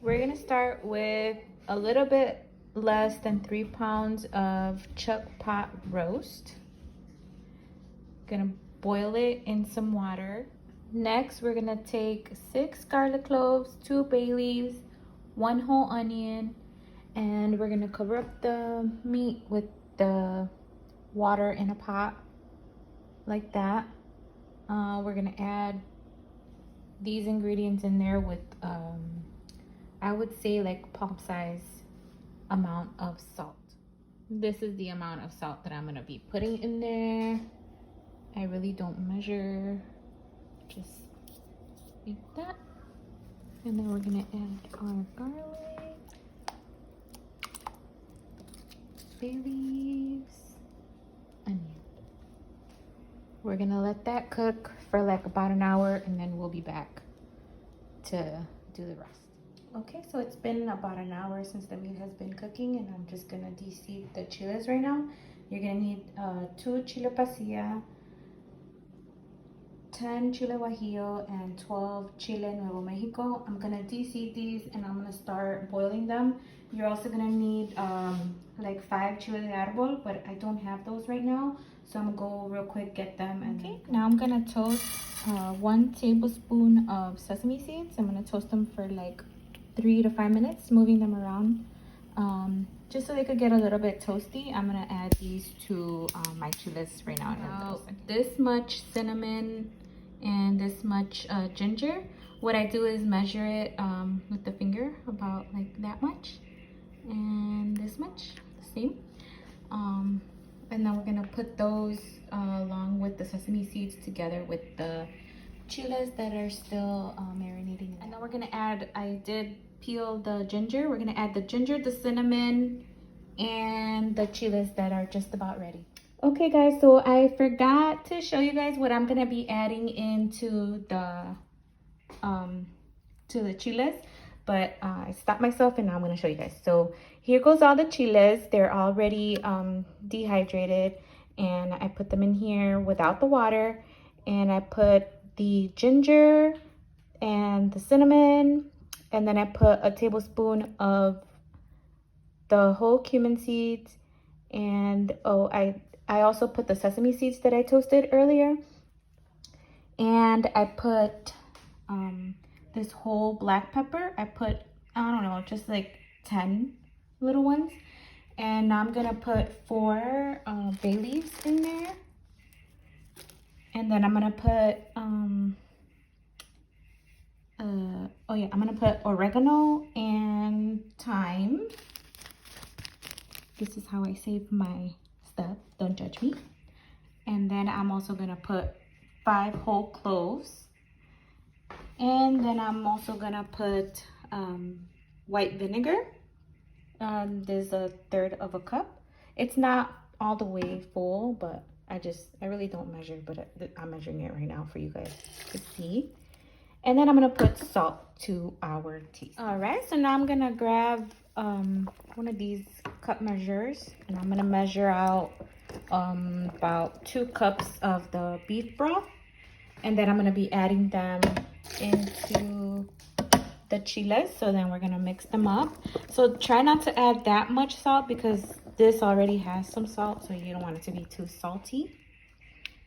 We're gonna start with a little bit less than 3 pounds of chuck pot roast. Gonna boil it in some water. Next, we're gonna take 6 garlic cloves, 2 bay leaves, 1 whole onion, and we're gonna cover up the meat with the water in a pot like that. We're gonna add these ingredients in there with I would say like palm size amount of salt. This is the amount of salt that I'm gonna be putting in there. I really don't measure, just like that. And then we're gonna add our garlic, bay leaves, onion. We're gonna let that cook for like about an hour, and then we'll be back to do the rest. Okay, so it's been about an hour since the meat has been cooking, and I'm just gonna de-seed the chiles right now. You're gonna need 2 chile pasilla, 10 chile guajillo, and 12 chile Nuevo Mexico. I'm gonna de-seed these and I'm gonna start boiling them. You're also gonna need like 5 chile arbol, but I don't have those right now, so I'm gonna go real quick get them. Okay, now I'm gonna toast 1 tablespoon of sesame seeds. I'm gonna toast them for like 3 to 5 minutes, moving them around just so they could get a little bit toasty. I'm gonna add these to my chiles right now. About this much cinnamon and this much ginger. What I do is measure it with the finger, about like that much, and this much, the same. And then we're gonna put those along with the sesame seeds together with the chiles that are still marinating. And then we're gonna add, I did peel the ginger. We're gonna add the ginger, the cinnamon, and the chiles that are just about ready. Okay guys, so I forgot to show you guys what I'm gonna be adding into the chiles, but I stopped myself and now I'm gonna show you guys. So here goes all the chiles. They're already dehydrated, and I put them in here without the water, and I put the ginger and the cinnamon, and then I put a tablespoon of the whole cumin seeds, and I also put the sesame seeds that I toasted earlier, and I put this whole black pepper. I put, I don't know, just like 10 little ones, and now I'm gonna put 4 bay leaves in there. And then I'm gonna put, I'm gonna put oregano and thyme. This is how I save my stuff, don't judge me. And then I'm also gonna put 5 whole cloves. And then I'm also gonna put white vinegar. There's 1/3 of a cup. It's not all the way full, but I really don't measure, but I'm measuring it right now for you guys to see. And then I'm gonna put salt to our taste. All right, so now I'm gonna grab one of these cup measures, and I'm gonna measure out about 2 cups of the beef broth, and then I'm gonna be adding them into the chiles. So then we're gonna mix them up. So try not to add that much salt because this already has some salt, so you don't want it to be too salty.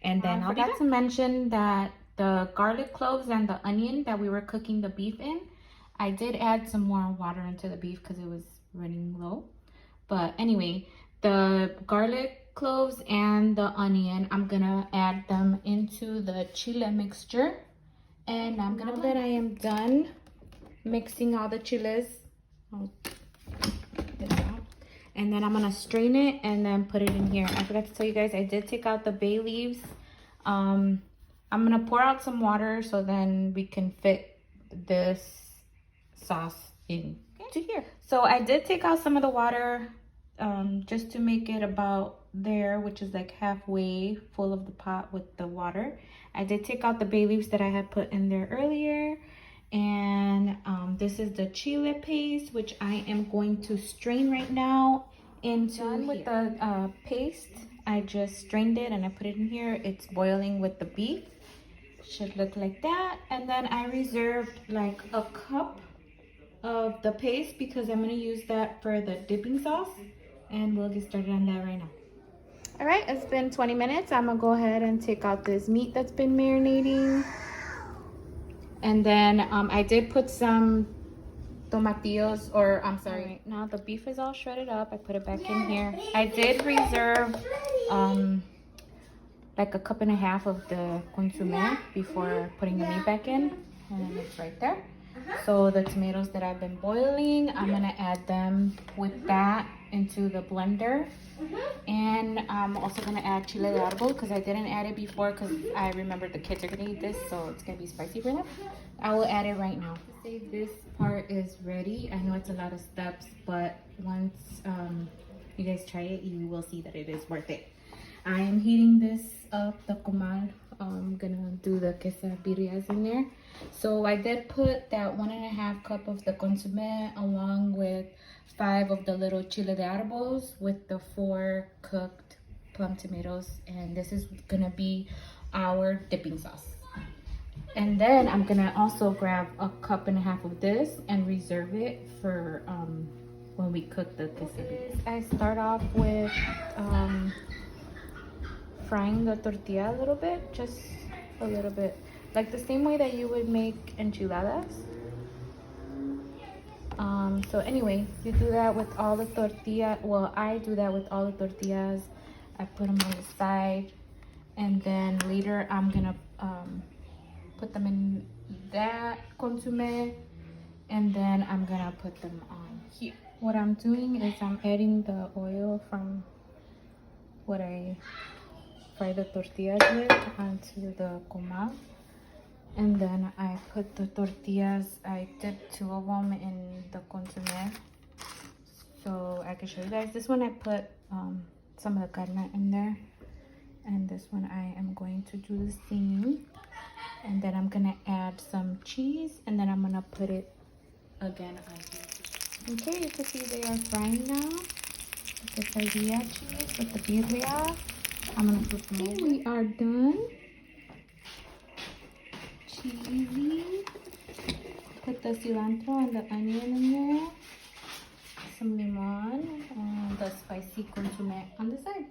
And then I forgot to mention that the garlic cloves and the onion that we were cooking the beef in, I did add some more water into the beef because it was running low. But anyway, the garlic cloves and the onion, I'm gonna add them into the chile mixture. And I'm gonna, now that I am done mixing all the chiles, and then I'm gonna strain it and then put it in here. I forgot to tell you guys, I did take out the bay leaves. I'm gonna pour out some water so then we can fit this sauce into here. So I did take out some of the water just to make it about there, which is like halfway full of the pot with the water. I did take out the bay leaves that I had put in there earlier. And this is the chile paste, which I am going to strain right now into here. With the paste, I just strained it and I put it in here. It's boiling with the beef. Should look like that. And then I reserved like a cup of the paste because I'm going to use that for the dipping sauce. And we'll get started on that right now. All right, it's been 20 minutes. I'm going to go ahead and take out this meat that's been marinating. And then I did put some tomatillos, or I'm sorry. All right, now the beef is all shredded up. I put it back in here. I did reserve like a cup and a half of the consomme before putting the meat back in. And it's right there. So the tomatoes that I've been boiling, I'm gonna add them with that into the blender. And I'm also gonna add chile de arbol because I didn't add it before because I remember the kids are gonna eat this, so it's gonna be spicy for them. I will add it right now. Say this part is ready. I know it's a lot of steps, but once you guys try it, you will see that it is worth it. I am heating this up, the comal. I'm gonna do the quesabirrias in there. So I did put that 1.5 cup of the consomme along with 5 of the little chile de arbos with the 4 cooked plum tomatoes, and this is gonna be our dipping sauce. And then I'm gonna also grab a cup and a half of this and reserve it for when we cook the quesabirrias. I start off with frying the tortilla a little bit, just a little bit, like the same way that you would make enchiladas. So anyway, you do that with all the tortilla. Well, I do that with all the tortillas. I put them on the side, and then later I'm gonna put them in that consomme, and then I'm gonna put them on here. What I'm doing is I'm adding the oil from what I fry the tortillas with onto the comal, and then I put the tortillas. I dipped 2 of them in the consomme so I can show you guys. This one I put some of the carne in there, and this one I am going to do the same. And then I'm gonna add some cheese, and then I'm gonna put it again on here. Okay, you can see they are frying now. The quesadilla cheese with the birria. I'm gonna put them over. We are done. Cheesy. Put the cilantro and the onion in there. Some limon and the spicy consomme on the side.